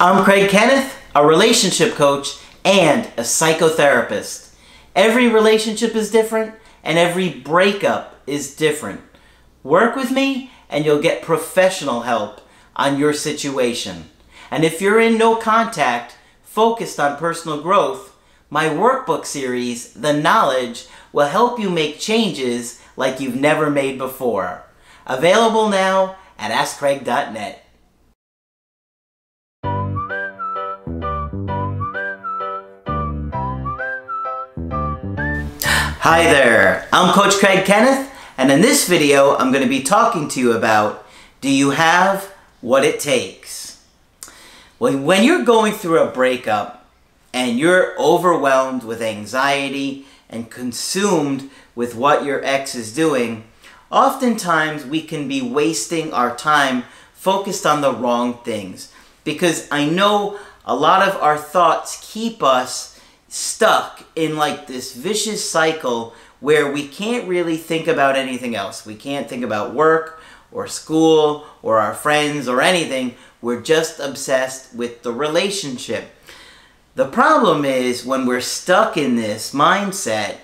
I'm Kenneth, a relationship coach and a psychotherapist. Every relationship is different and every breakup is different. Work with me and you'll get professional help on your situation. And if you're in no contact, focused on personal growth, my workbook series, The Knowledge, will help you make changes like you've never made before. Available now at AskCraig.net. Hi there, I'm Coach Craig Kenneth, and in this video I'm going to be talking to you about, do you have what it takes? Well, when you're going through a breakup and you're overwhelmed with anxiety and consumed with what your ex is doing, oftentimes we can be wasting our time focused on the wrong things, because I know a lot of our thoughts keep us stuck in like this vicious cycle where we can't really think about anything else. We can't think about work or school or our friends or anything. We're just obsessed with the relationship. The problem is when we're stuck in this mindset,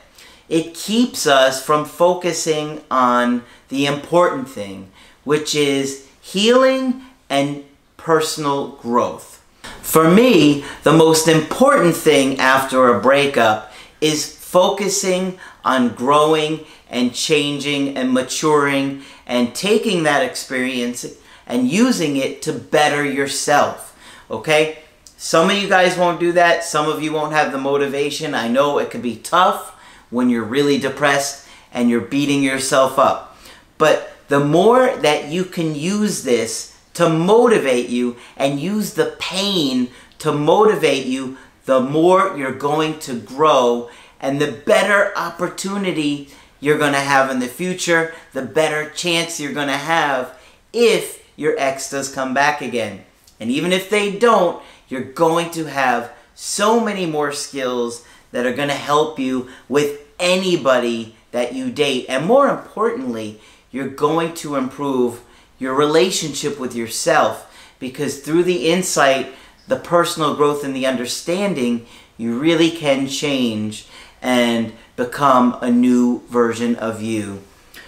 it keeps us from focusing on the important thing, which is healing and personal growth. For me, the most important thing after a breakup is focusing on growing and changing and maturing and taking that experience and using it to better yourself. Okay? Some of you guys won't do that. Some of you won't have the motivation. I know it can be tough when you're really depressed and you're beating yourself up. But the more that you can use this to motivate you and use the pain to motivate you, the more you're going to grow and the better opportunity you're going to have in the future, the better chance you're going to have if your ex does come back again. And even if they don't, you're going to have so many more skills that are going to help you with anybody that you date. And more importantly, you're going to improve your relationship with yourself, because through the insight, the personal growth, and the understanding, you really can change and become a new version of you.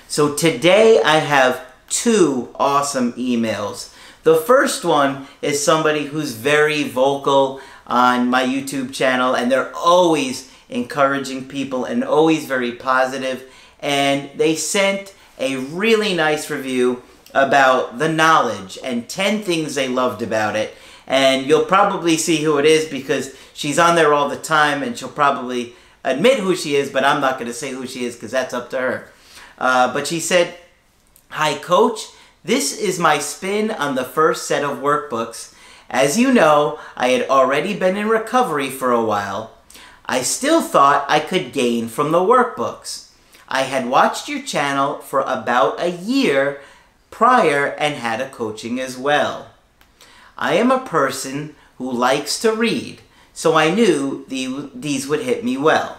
So today I have two awesome emails. The first one is somebody who's very vocal on my YouTube channel, and they're always encouraging people and always very positive, and they sent a really nice review about The Knowledge and 10 things they loved about it. And you'll probably see who it is because she's on there all the time and she'll probably admit who she is, but I'm not going to say who she is because that's up to her. But she said, "Hi Coach, this is my spin on the first set of workbooks. As you know, I had already been in recovery for a while. I still thought I could gain from the workbooks. I had watched your channel for about a year prior and had a coaching as well. I am a person who likes to read, so I knew these would hit me well.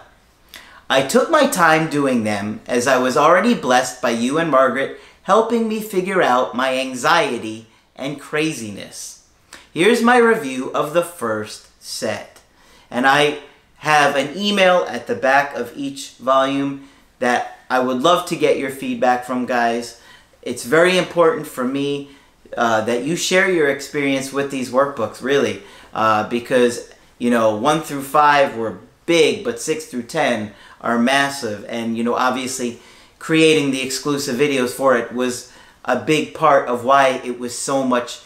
I took my time doing them as I was already blessed by you and Margaret helping me figure out my anxiety and craziness. Here's my review of the first set." And I have an email at the back of each volume that I would love to get your feedback from, guys. It's very important for me that you share your experience with these workbooks, really, because, you know, 1 through 5 were big, but 6 through 10 are massive. And, you know, obviously creating the exclusive videos for it was a big part of why it was so much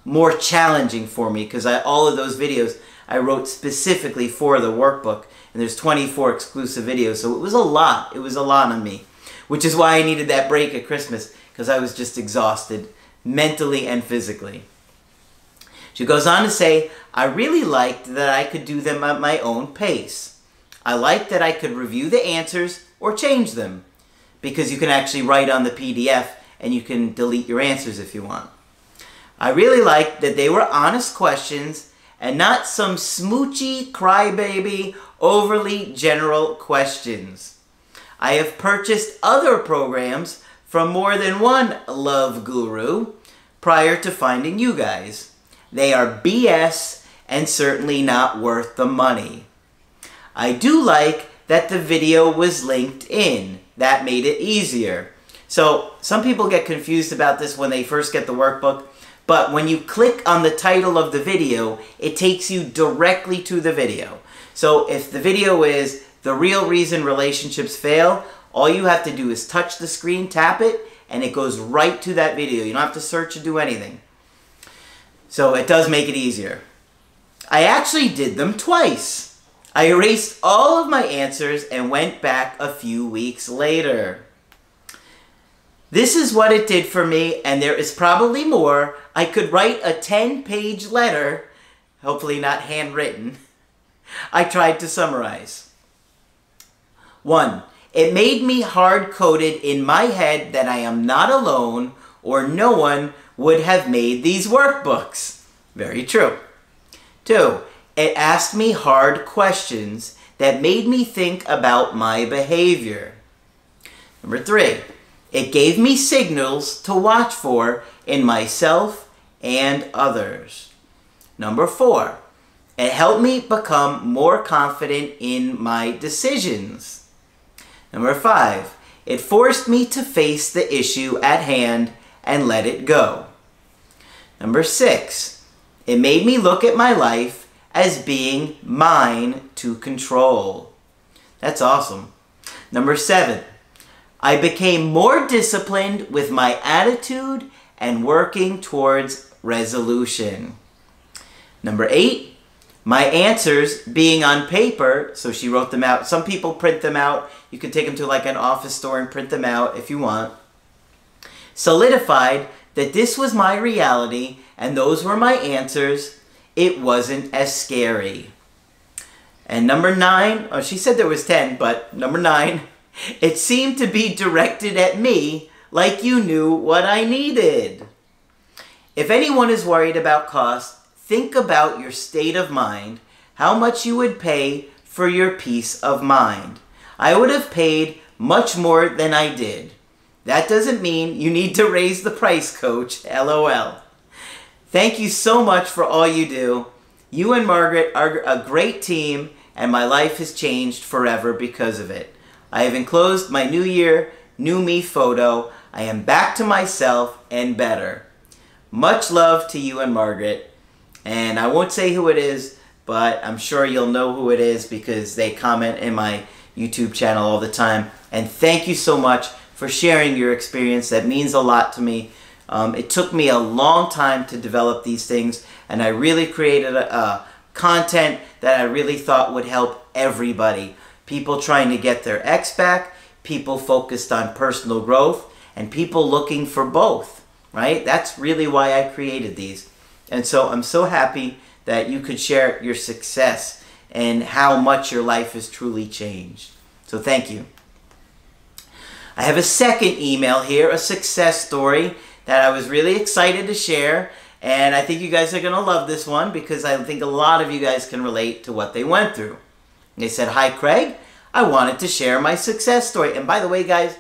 more challenging for me, because all of those videos I wrote specifically for the workbook, and there's 24 exclusive videos, so it was a lot. It was a lot on me. Which is why I needed that break at Christmas, because I was just exhausted, mentally and physically. She goes on to say, "I really liked that I could do them at my own pace. I liked that I could review the answers or change them, because you can actually write on the PDF and you can delete your answers if you want. I really liked that they were honest questions and not some smoochy, crybaby, overly general questions. I have purchased other programs from more than one love guru prior to finding you guys. They are BS and certainly not worth the money. I do like that the video was linked in. That made it easier. So some people get confused about this when they first get the workbook, but when you click on the title of the video, it takes you directly to the video. So if the video is The Real Reason Relationships Fail, all you have to do is touch the screen, tap it, and it goes right to that video. You don't have to search or do anything. So it does make it easier. I actually did them twice. I erased all of my answers and went back a few weeks later. This is what it did for me, and there is probably more. I could write a 10-page letter, hopefully not handwritten. I tried to summarize. 1. It made me hard-coded in my head that I am not alone or no one would have made these workbooks. Very true. 2. It asked me hard questions that made me think about my behavior. Number 3. It gave me signals to watch for in myself and others. Number 4. It helped me become more confident in my decisions. Number 5. It forced me to face the issue at hand and let it go. Number 6. It made me look at my life as being mine to control. That's awesome. Number 7. I became more disciplined with my attitude and working towards resolution. Number 8. My answers being on paper, so she wrote them out. Some people print them out. You can take them to like an office store and print them out if you want. Solidified that this was my reality and those were my answers. It wasn't as scary. And number 9, oh, she said there was 10, but number 9, it seemed to be directed at me like you knew what I needed. If anyone is worried about cost, think about your state of mind, how much you would pay for your peace of mind. I would have paid much more than I did. That doesn't mean you need to raise the price, Coach. LOL. Thank you so much for all you do. You and Margaret are a great team, and my life has changed forever because of it. I have enclosed my New Year, New Me photo. I am back to myself and better. Much love to you and Margaret. And I won't say who it is, but I'm sure you'll know who it is because they comment in my YouTube channel all the time. And thank you so much for sharing your experience. That means a lot to me. It took me a long time to develop these things, and I really created a content that I really thought would help everybody. People trying to get their ex back, people focused on personal growth, and people looking for both, right? That's really why I created these. And so I'm so happy that you could share your success and how much your life has truly changed. So thank you. I have a second email here, a success story that I was really excited to share. And I think you guys are going to love this one because I think a lot of you guys can relate to what they went through. They said, "Hi Craig, I wanted to share my success story." And by the way guys,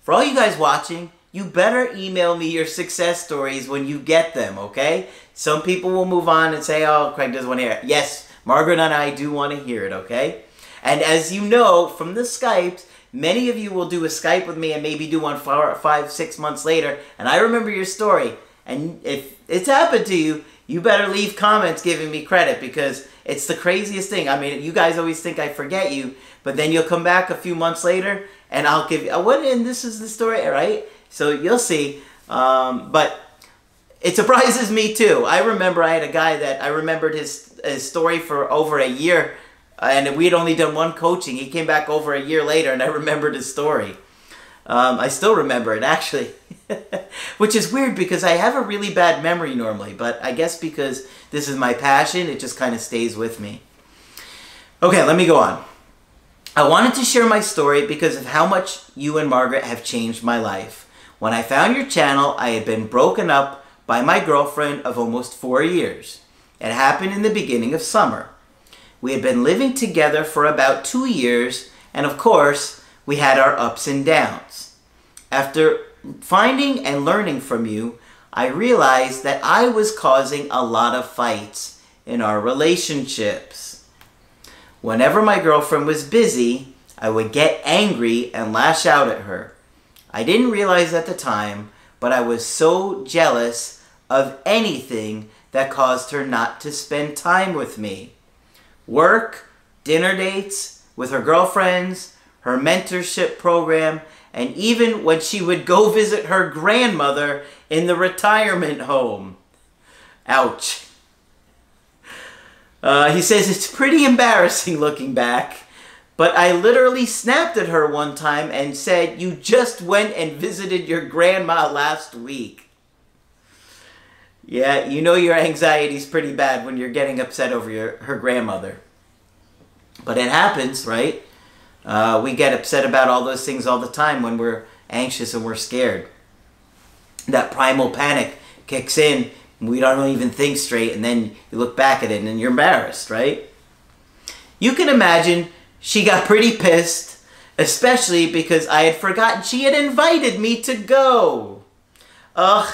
for all you guys watching, you better email me your success stories when you get them, okay? Some people will move on and say, "Oh, Craig doesn't want to hear it." Yes, Margaret and I do want to hear it, okay? And as you know from the Skypes, many of you will do a Skype with me and maybe do one 4, 5, 6 months later, and I remember your story. And if it's happened to you, you better leave comments giving me credit because it's the craziest thing. I mean, you guys always think I forget you, but then you'll come back a few months later and I'll give you, "What? And this is the story," right? So you'll see. But it surprises me too. I remember I had a guy that I remembered his story for over a year, and we had only done one coaching. He came back over a year later, and I remembered his story. I still remember it, actually, which is weird because I have a really bad memory normally, but I guess because this is my passion, it just kind of stays with me. Okay, let me go on. I wanted to share my story because of how much you and Margaret have changed my life. When I found your channel, I had been broken up by my girlfriend of almost 4 years. It happened in the beginning of summer. We had been living together for about 2 years, and of course, we had our ups and downs. After finding and learning from you, I realized that I was causing a lot of fights in our relationships. Whenever my girlfriend was busy, I would get angry and lash out at her. I didn't realize at the time, but I was so jealous of anything that caused her not to spend time with me. Work, dinner dates with her girlfriends, her mentorship program, and even when she would go visit her grandmother in the retirement home. Ouch. He says, it's pretty embarrassing looking back, but I literally snapped at her one time and said, you just went and visited your grandma last week. Yeah, you know your anxiety's pretty bad when you're getting upset over her grandmother. But it happens, right? We get upset about all those things all the time when we're anxious and we're scared. That primal panic kicks in, and we don't even think straight, and then you look back at it and you're embarrassed, right? You can imagine she got pretty pissed, especially because I had forgotten she had invited me to go. Ugh,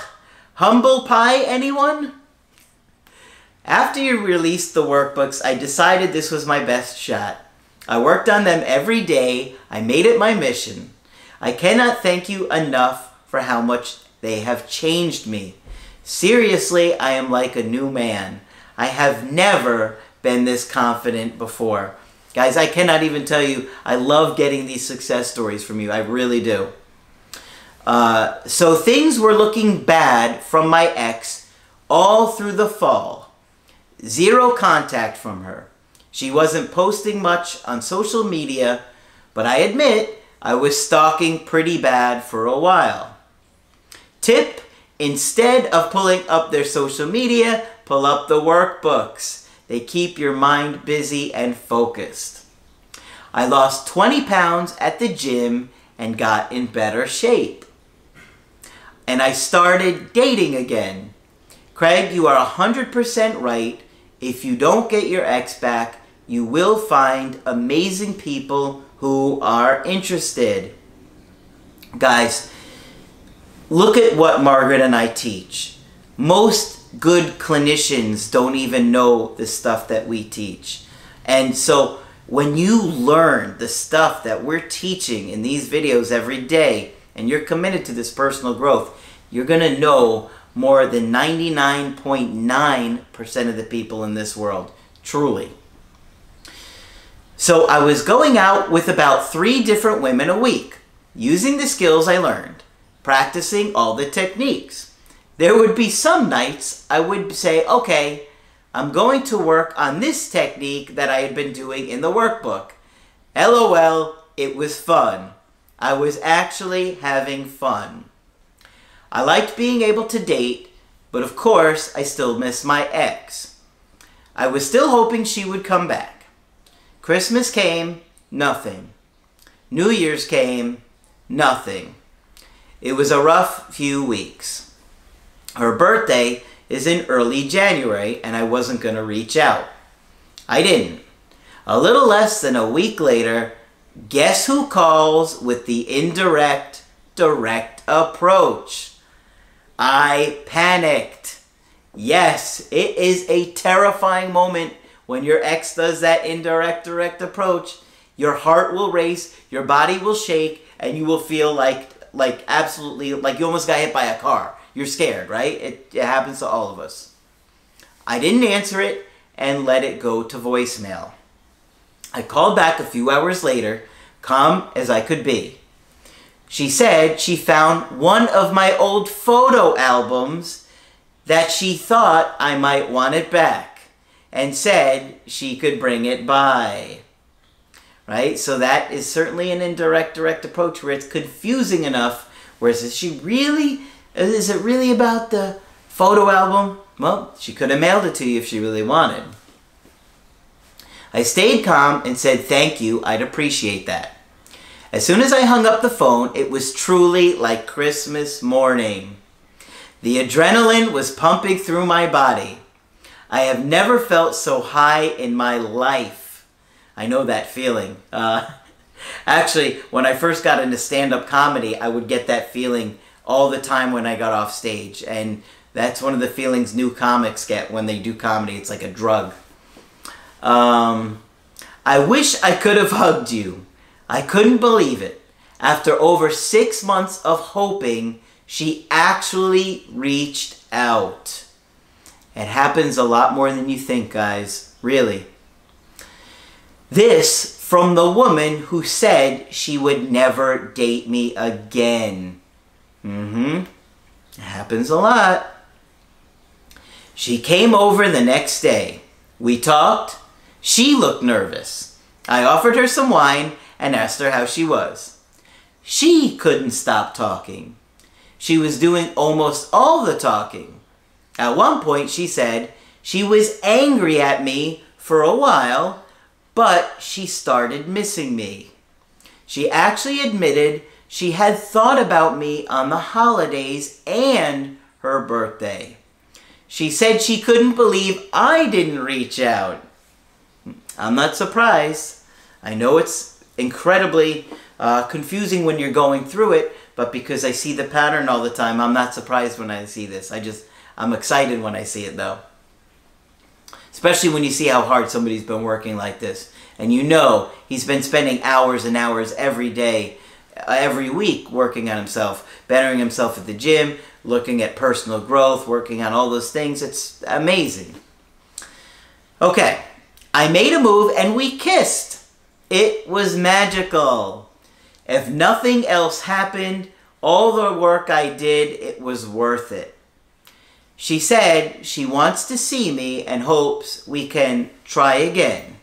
humble pie, anyone? After you released the workbooks, I decided this was my best shot. I worked on them every day. I made it my mission. I cannot thank you enough for how much they have changed me. Seriously, I am like a new man. I have never been this confident before. Guys, I cannot even tell you, I love getting these success stories from you. I really do. So things were looking bad from my ex all through the fall. Zero contact from her. She wasn't posting much on social media, but I admit I was stalking pretty bad for a while. Tip, instead of pulling up their social media, pull up the workbooks. They keep your mind busy and focused. I lost 20 pounds at the gym and got in better shape. And I started dating again. Craig, you are 100% right. If you don't get your ex back, you will find amazing people who are interested. Guys, look at what Margaret and I teach. Most good clinicians don't even know the stuff that we teach. And so when you learn the stuff that we're teaching in these videos every day, and you're committed to this personal growth, you're going to know more than 99.9% of the people in this world. Truly. So I was going out with about 3 different women a week, using the skills I learned, practicing all the techniques. There would be some nights I would say, okay, I'm going to work on this technique that I had been doing in the workbook. LOL, it was fun. I was actually having fun. I liked being able to date, but of course, I still miss my ex. I was still hoping she would come back. Christmas came, nothing. New Year's came, nothing. It was a rough few weeks. Her birthday is in early January, and I wasn't going to reach out. I didn't. A little less than a week later, guess who calls with the indirect, direct approach? I panicked. Yes, it is a terrifying moment when your ex does that indirect, direct approach. Your heart will race, your body will shake, and you will feel like absolutely, like you almost got hit by a car. You're scared, right? It happens to all of us. I didn't answer it and let it go to voicemail. I called back a few hours later, calm as I could be. She said she found one of my old photo albums that she thought I might want it back and said she could bring it by. Right? So that is certainly an indirect, direct approach where it's confusing enough. Whereas is it really about the photo album? Well, she could have mailed it to you if she really wanted. I stayed calm and said thank you, I'd appreciate that. As soon as I hung up the phone, it was truly like Christmas morning. The adrenaline was pumping through my body. I have never felt so high in my life. I know that feeling. Actually, when I first got into stand-up comedy, I would get that feeling all the time when I got off stage. And that's one of the feelings new comics get when they do comedy. It's like a drug. I wish I could have hugged you. I couldn't believe it. After over 6 months of hoping, she actually reached out. It happens a lot more than you think, guys. Really. This from the woman who said she would never date me again. It happens a lot. She came over the next day. We talked. She looked nervous. I offered her some wine and asked her how she was. She couldn't stop talking. She was doing almost all the talking. At one point, she said she was angry at me for a while, but she started missing me. She actually admitted she had thought about me on the holidays and her birthday. She said she couldn't believe I didn't reach out. I'm not surprised. I know it's incredibly confusing when you're going through it, but because I see the pattern all the time, I'm not surprised when I see this. I'm excited when I see it, though. Especially when you see how hard somebody's been working like this. And you know he's been spending hours and hours every day, every week working on himself, bettering himself at the gym, looking at personal growth, working on all those things. It's amazing. Okay, I made a move and we kissed. It was magical. If nothing else happened, all the work I did, it was worth it. She said she wants to see me and hopes we can try again.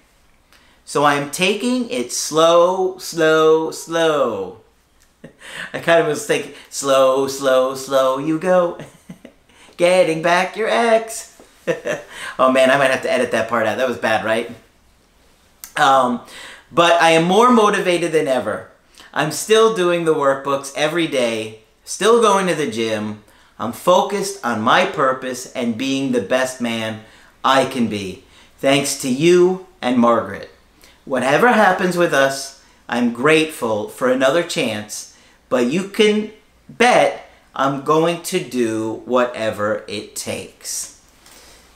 So I'm taking it slow, slow, slow. I kind of was thinking, slow, slow, slow you go. Getting back your ex. Oh man, I might have to edit that part out. That was bad, right? But I am more motivated than ever. I'm still doing the workbooks every day, still going to the gym. I'm focused on my purpose and being the best man I can be. Thanks to you and Margaret. Whatever happens with us, I'm grateful for another chance, but you can bet I'm going to do whatever it takes.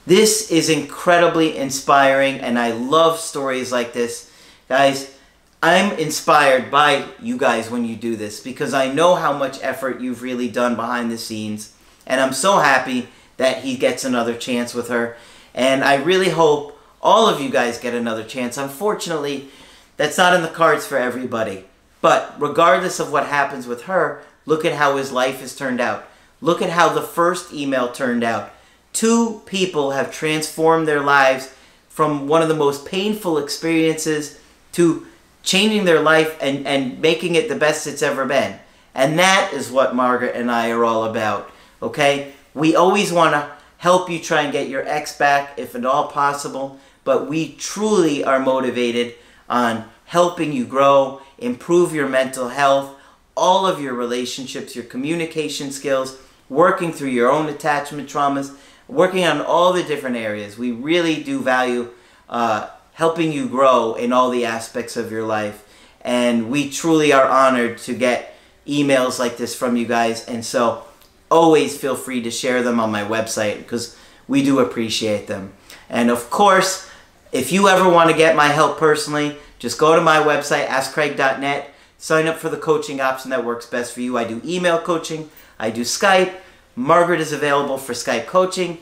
This is incredibly inspiring, and I love stories like this. Guys, I'm inspired by you guys when you do this because I know how much effort you've really done behind the scenes, and I'm so happy that he gets another chance with her, and I really hope all of you guys get another chance. Unfortunately, that's not in the cards for everybody, but regardless of what happens with her, look at how his life has turned out. Look at how the first email turned out. 2 people have transformed their lives from one of the most painful experiences to changing their life and making it the best it's ever been. And that is what Margaret and I are all about, okay? We always want to help you try and get your ex back if at all possible, but we truly are motivated on helping you grow, improve your mental health, all of your relationships, your communication skills, working through your own attachment traumas, working on all the different areas. We really do value helping you grow in all the aspects of your life. And we truly are honored to get emails like this from you guys. And so always feel free to share them on my website because we do appreciate them. And of course, if you ever want to get my help personally, just go to my website, askcraig.net, sign up for the coaching option that works best for you. I do email coaching, I do Skype. Margaret is available for Skype coaching.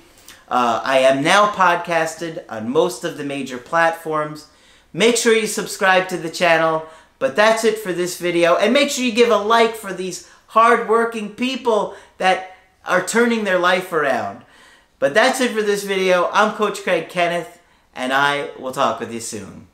I am now podcasted on most of the major platforms. Make sure you subscribe to the channel. But that's it for this video. And make sure you give a like for these hard-working people that are turning their life around. But that's it for this video. I'm Coach Craig Kenneth, and I will talk with you soon.